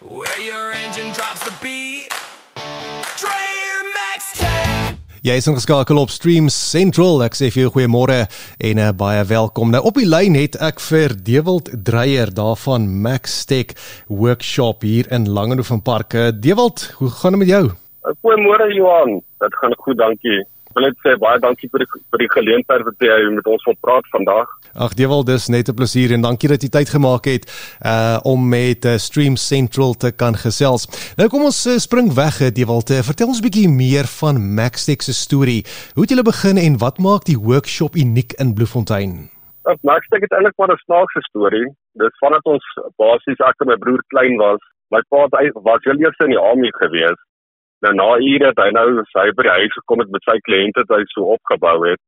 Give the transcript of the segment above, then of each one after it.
Where your engine drops the beat. Dream Max-Tech. Jy is ingeskakel op Stream Central. Ek sê vir jou goeiemôre en baie welkom. Nou op die lyn het ek vir Dewald Dreyer daarvan Max-Tech Workshop hier in Langehoven-Park. Dewald, hoe gaan dit met jou? Goeiemôre Johan. Dit gaan goed, dankie. Ek wil net sê baie dankie vir die geleentheid wat jy met ons wil praat vandag. Ag Dewald, dis net 'n plesier en dankie dat jy tyd gemaak het om met Stream Central te kan gesels. Nou kom ons spring weg, Dewald. Vertel ons 'n bietjie meer van Max-Tech se storie. Hoe het julle begin en wat maak die workshop uniek in Bloemfontein? Max-Tech het eintlik maar 'n snaakse storie. Dis vandat ons basies ek en my broer klein was. My pa was heel eers in die army gewees. Nou na ure het hy sy by die huis gekom het met sy kliënte wat hy so opgebou het.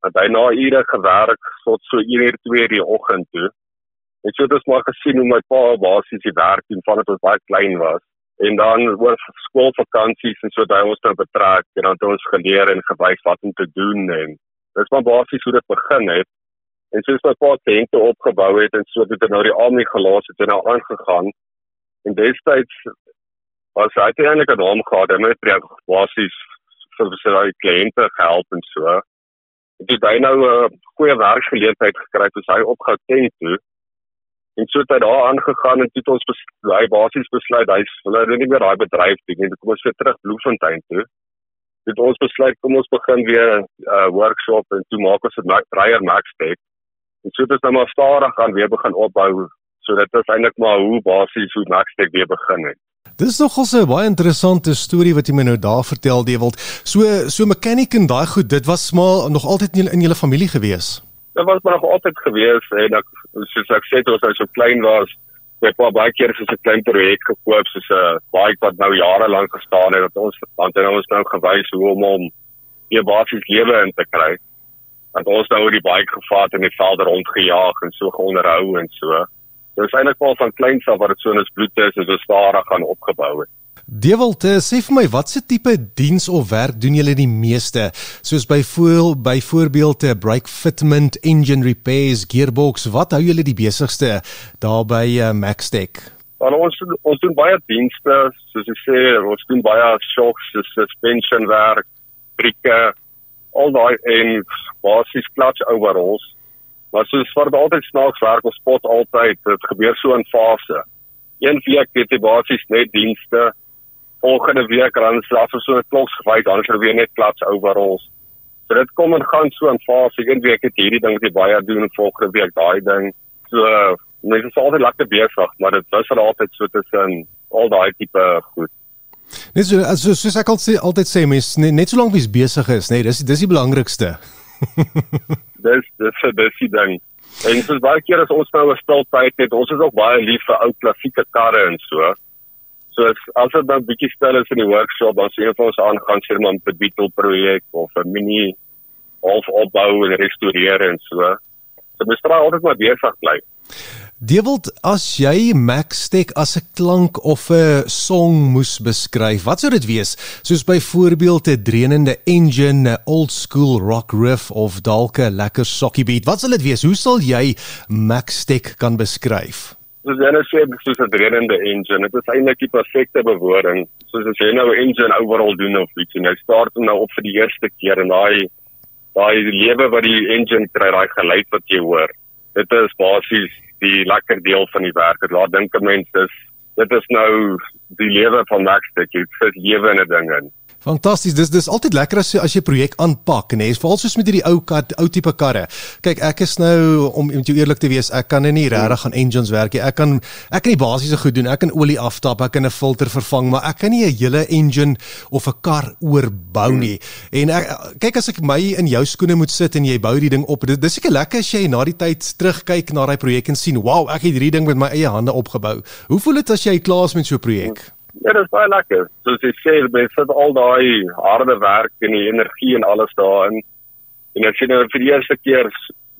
Het hy na ure gewerk tot so 1 uur 2 uur die oggend toe. En so het ons maar gesien hoe my pa basies die werk doen vandat ons baie klein was. En dan oor skoolvakansies en so het hy ons nou betrek en dan het ons geleer en gewys wat om te doen en dis maar basies hoe dit begin het. En soos my pa kliënte opgebou het en so het hy nou die army gelos het en nou aangegaan. En destyds was hy eintlik 'n naam gehad, hy het basies vir sy kliënte gehelp en so. En toe het hy nou 'n goeie werksgeleentheid gekry toe hy op Gauteng toe. En so het hy daar aangegaan en toe het ons hy basies besluit hy wil nie meer daai bedryf doen nie. Toe kom ons weer terug Bloemfontein toe. Toe het ons besluit kom ons begin weer 'n workshop en toe maak ons 'n Dreyer Max-Tech. En so het ons nou maar stadig gaan weer begin opbou. So dit is eintlik maar hoe basies hoe Max-Tech weer begin het. Dit is nogal 'n baie interessante storie wat jy my nou daar vertel, Dewald. So mechanic en daai goed, dit was maar nog altyd in julle familie gewees. Dit was maar nog altyd gewees en soos ek sê, toe ons so klein was, het pa baie keer soos 'n klein projek gekoop, soos 'n bike wat nou jare lank gestaan het, dat ons nou gewys hoe om weer basies lewe in te kry. Want ons nou die bike gevaat en die veld rondgejaag en so geonderhou en so. Dit is eintlik al van kleins af wat dit so in ons bloed is en so stadig gaan opgebou het. Dewald, sê vir my, wat se tipe diens of werk doen julle die meeste? Soos byvoorbeeld brake fitment, engine repairs, gearbox, wat hou julle die besigste daar by Max-Tech? Ons doen baie dienste, soos ek sê, ons doen baie shocks, suspension werk, brieke, al daai en basies clutch overhauls. Maar soos wat altyd snaaks werk, ons spot altyd, dit gebeur so in fase. Een week het jy basies net dienste, volgende week dan is daar so 'n kloksgewys, dan is weer net clutch overhauls. So dit kom en gaan so in fase, een week het hierdie ding wat jy baie doen, en volgende week daai ding. So, mense is altyd lekker besig, maar dit is altyd so tussen al daai tipe goed. Net soos ek altyd sê, mens, net so lank mens besig is, nee, dis die belangrikste. Dis die ding. En soos baie keer as ons nou 'n stil tyd het, ons is ook baie lief vir ou klassieke karre en so. So as dit nou 'n bietjie stil is in die workshop, dan sien ons aangaan sê maar met 'n Beetle projek of 'n mini half opbou en restaureer en so. So mens probeer altyd maar besig bly. Dewald, as jy Max-Tech as 'n klank of 'n song moes beskryf, wat sou dit wees? Soos byvoorbeeld 'n drenende engine, 'n old school rock riff of dalk 'n lekker sokkie beat. Wat sal dit wees? Hoe sal jy Max-Tech kan beskryf? Soos jy nou sê, soos 'n drenende engine, dit is eintlik die perfekte bewoording. Soos as jy nou 'n engine overall doen of iets en jy start hom nou op vir die eerste keer en daai lewe wat die engine kry, daai geluid wat jy hoor. Dit is basies die lekker deel van die werk. Dit laat dink 'n mens dit is nou die lewe van Max-Tech. Dit sit lewe in 'n ding in. Fantasties, dis altyd lekker as jy projek aanpak, nee, veral soos met hierdie ou tipe karre. Kyk, ek is nou, om met jou eerlik te wees, ek kan nie regtig aan engines werk nie. Ek kan die basiese goed doen, ek kan olie aftap, ek kan 'n filter vervang, maar ek kan nie 'n hele engine of 'n kar oorbou nie. En kyk, as ek my in jou skoene moet sit en jy bou die ding op, dis seker lekker as jy na die tyd terugkyk na daai projek en sien, wow, ek het hierdie ding met my eie hande opgebou. Hoe voel dit as jy klaar is met so 'n projek? Ja, dit is baie lekker. Soos jy sê, jy sit al daai harde werk en die energie en alles daarin. En as jy nou vir die eerste keer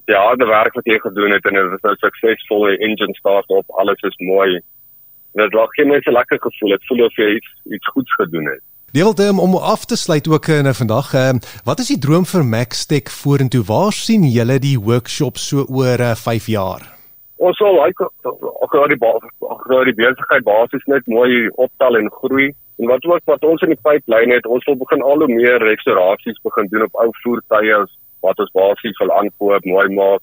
die harde werk wat jy gedoen het en dit is nou suksesvol, die engine start op, alles is mooi. En dit laat geen mense lekker gevoel. Dit voel of jy iets goeds gedoen het. Dewald, om af te sluit ook nou vandag, wat is die droom vir Max-Tech vorentoe? Waar sien julle die workshop so oor 5 jaar? Ons sal die besigheid basis net mooi optel en groei. En wat ons in die pipeline het, ons wil begin al hoe meer restaurasies begin doen op ou voertuie wat ons basies wil aankoop, mooi maak.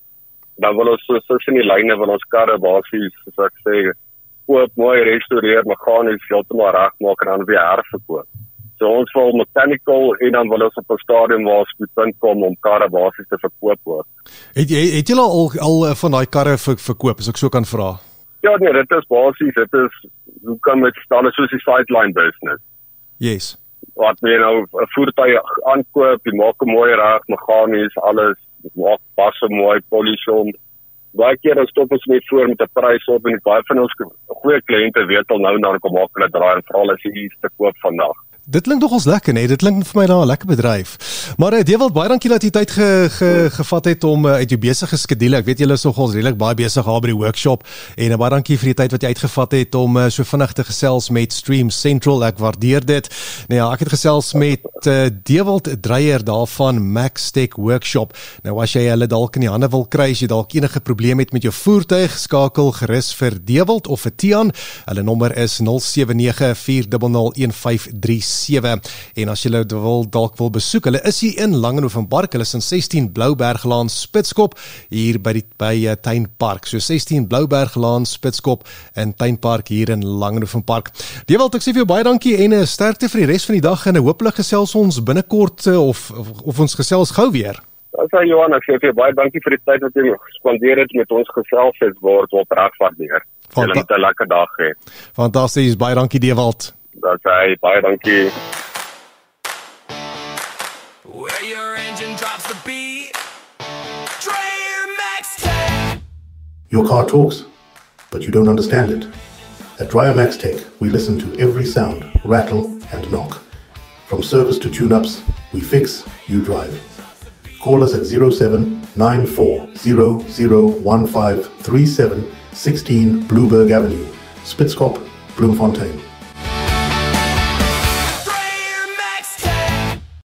Dan wil ons tussen die lyne wil ons karre basies, soos ek sê, koop, mooi restaureer, meganies heeltemal regmaak en dan weer herverkoop. So ons wil mechanical en dan wil ons op 'n stadium waar ons moet kom om karre basies te verkoop ook. Het julle al van daai karre verkoop, as ek so kan vra? Ja nee, dit is hoe kan met staan soos die sideline business. Yes. Wat jy nou 'n voertuig aankoop, jy maak hom mooi reg, meganies, alles, maak pas hom mooi, polish hom. Baie keer dan stop ons net voor met 'n prys op en baie van ons goeie kliënte weet al nou en dan kom maak hulle draai en vra as jy iets te koop vandag. Dit klink nogals lekker, nee. Dit klink vir my daar 'n lekker bedryf. Maar Dewald, baie dankie dat jy tyd gevat het om uit jou besige skedule. Ek weet julle is nogals redelik baie besig daar by die workshop en baie dankie vir die tyd wat jy uitgevat het om so vinnig te gesels met Stream Central. Ek waardeer dit. Nou ja, ek het gesels met Dewald Dreyer daar van Maxtech Workshop. Nou as jy hulle dalk in die hande wil kry, as jy dalk enige probleem het met jou voertuig, skakel gerus vir Dewald of vir Tian. Hulle nommer is 079400153 en as julle dalk wil besoek, hulle is hier in Langehovenpark, hulle is in 16 Blouberglaan Spitskop hier by Tuinpark. So 16 Blouberglaan Spitskop in Tuinpark hier in Langehovenpark. Dewald, ek sê vir jou baie dankie en sterkte vir die res van die dag en hopelik gesels ons binnekort of ons gesels gou weer. Dankie Johan, ek sê vir jou baie dankie vir die tyd wat jy gespandeer het met ons gesels, dit word opreg waardeer. Julle moet 'n lekker dag hê. Fantasties, baie dankie Dewald. Baie dankie. Where your engine drops the beat. Dreyer Maxtech. Your car talks, but you don't understand it. At Dreyer Maxtech, we listen to every sound, rattle and knock. From service to tune-ups, we fix, you drive. Call us at 0794001537 16 Blueberg Avenue, Spitskop, Bloemfontein.